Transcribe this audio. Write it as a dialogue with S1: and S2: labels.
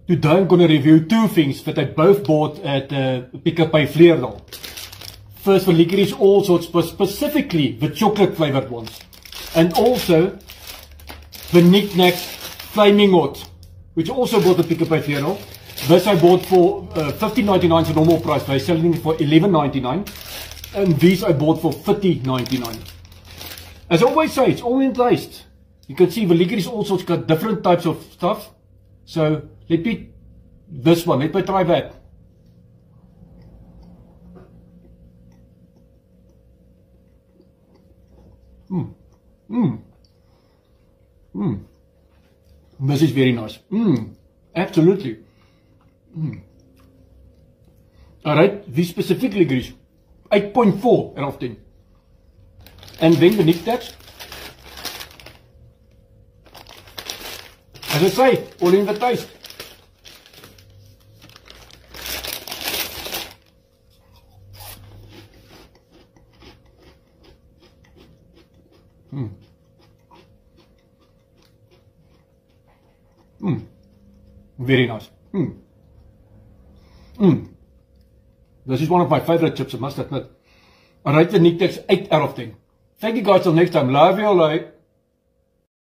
S1: Today I'm going to review two things that I both bought at Pick n Pay Vleerdal. First, the licorice all sorts, but specifically the chocolate flavored ones. And also the Knick Knacks Flaming Hot, which I also bought at Pick n Pay Vleerdal. This I bought for $15.99 the normal price. They're selling it for $11.99. And these I bought for $30.99. As I always say, it's all in taste. You can see the licorice all sorts got different types of stuff. So let me try that. This is very nice. Absolutely. Alright, this specific licorice, 8.4 out of 10. And then the Knick Knacks. As I say, all in the taste. Very nice. This is one of my favorite chips, I must admit. I rate the Knick Knacks 8 out of 10. Thank you guys till next time. Love you all.